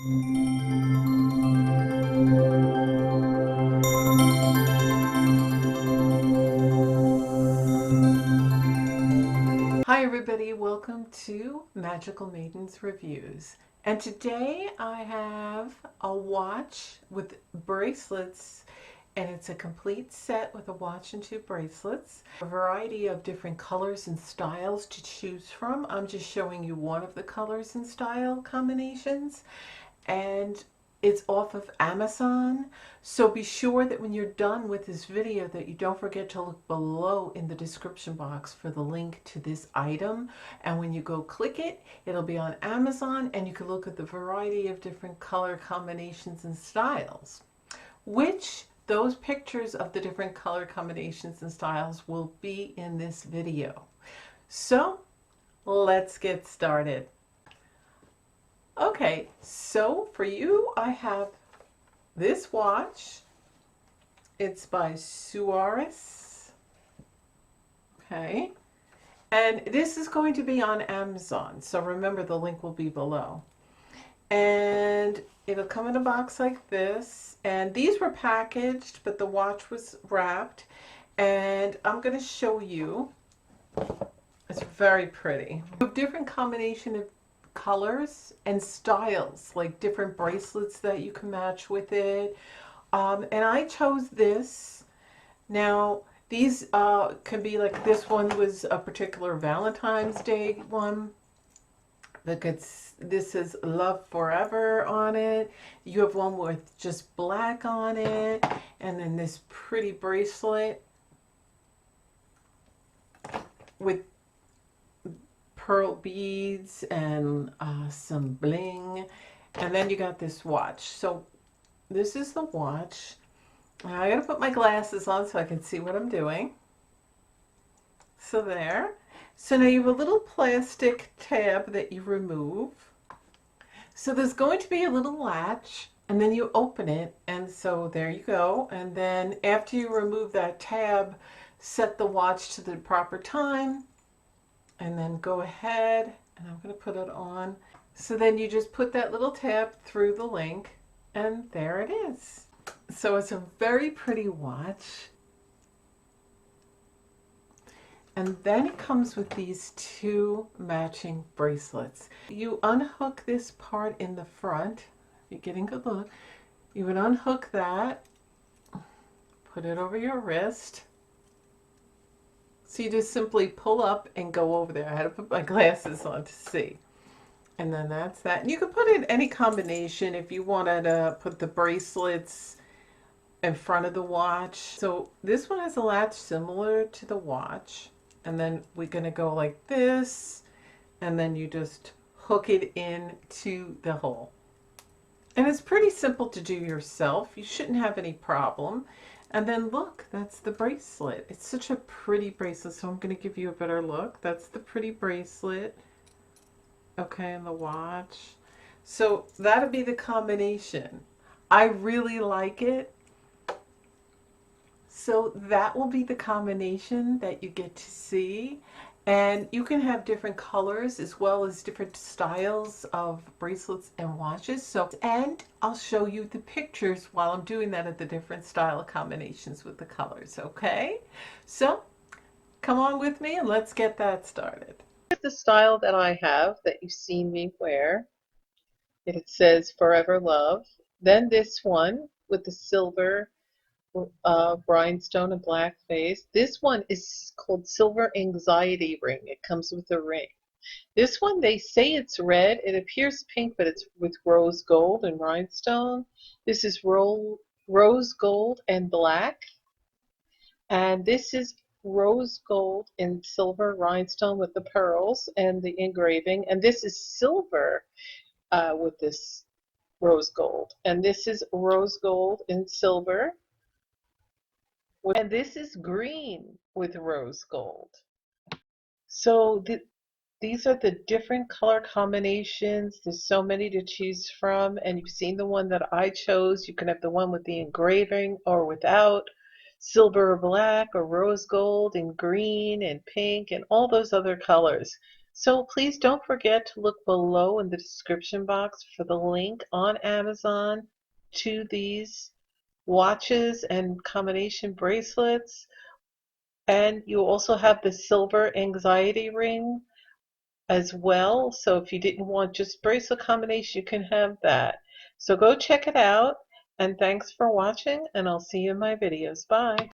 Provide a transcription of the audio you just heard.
Hi everybody, welcome to Magical Maidens Reviews. And today I have a watch with bracelets, and it's a complete set with a watch and two bracelets. A variety of different colors and styles to choose from. I'm just showing you one of the colors and style combinations. And it's off of Amazon. So be sure that when you're done with this video that you don't forget to look below in the description box for the link to this item. And when you go click it, it'll be on Amazon and you can look at the variety of different color combinations and styles, which those pictures of the different color combinations and styles will be in this video. So let's get started. Okay, so for you, I have this watch. It's by Swarovski. Okay, and this is going to be on Amazon. So remember, the link will be below. And it'll come in a box like this. And these were packaged, but the watch was wrapped. And I'm going to show you. It's very pretty. A different combination of colors and styles, like different bracelets that you can match with it. And I chose this. Now, these can be like, this one was a particular Valentine's Day one. Look, this is Love Forever on it. You have one with just black on it, and then this pretty bracelet with pearl beads and some bling. And then you got this watch. So this is the watch. Now I gotta put my glasses on so I can see what I'm doing. So there. So now you have a little plastic tab that you remove. So there's going to be a little latch, and then you open it, and so there you go. And then after you remove that tab, set the watch to the proper time, and then go ahead, and I'm going to put it on. So then you just put that little tab through the link, and there it is. So it's a very pretty watch. And then it comes with these two matching bracelets. You unhook this part in the front. If you're getting a good look, you would unhook that, put it over your wrist. So you just simply pull up and go over there. I had to put my glasses on to see. And then that's that. And you can put in any combination if you wanted to put the bracelets in front of the watch. So this one has a latch similar to the watch. And then we're going to go like this. And then you just hook it into the hole. And it's pretty simple to do yourself. You shouldn't have any problem. And then look, that's the bracelet. It's such a pretty bracelet, so I'm going to give you a better look. That's the pretty bracelet. Okay, and the watch. So that'll be the combination. I really like it. So that will be the combination that you get to see. And you can have different colors as well as different styles of bracelets and watches. So, and I'll show you the pictures while I'm doing that of the different style combinations with the colors, okay? So, come on with me and let's get that started. Here's the style that I have that you've seen me wear. It says Forever Love. Then this one with the silver rhinestone and black face. This one is called Silver Anxiety Ring. It comes with a ring. This one, they say it's red. It appears pink, but it's with rose gold and rhinestone. This is rose gold and black. And this is rose gold and silver rhinestone with the pearls and the engraving. And this is silver with this rose gold. And this is rose gold and silver. And this is green with rose gold. So these are the different color combinations. There's so many to choose from, and you've seen the one that I chose. You can have the one with the engraving or without, silver or black or rose gold and green and pink and all those other colors. So please don't forget to look below in the description box for the link on Amazon to these watches and combination bracelets. And you also have the silver anxiety ring as well. So if you didn't want just bracelet combination, you can have that. So go check it out. And thanks for watching, and I'll see you in my videos. Bye.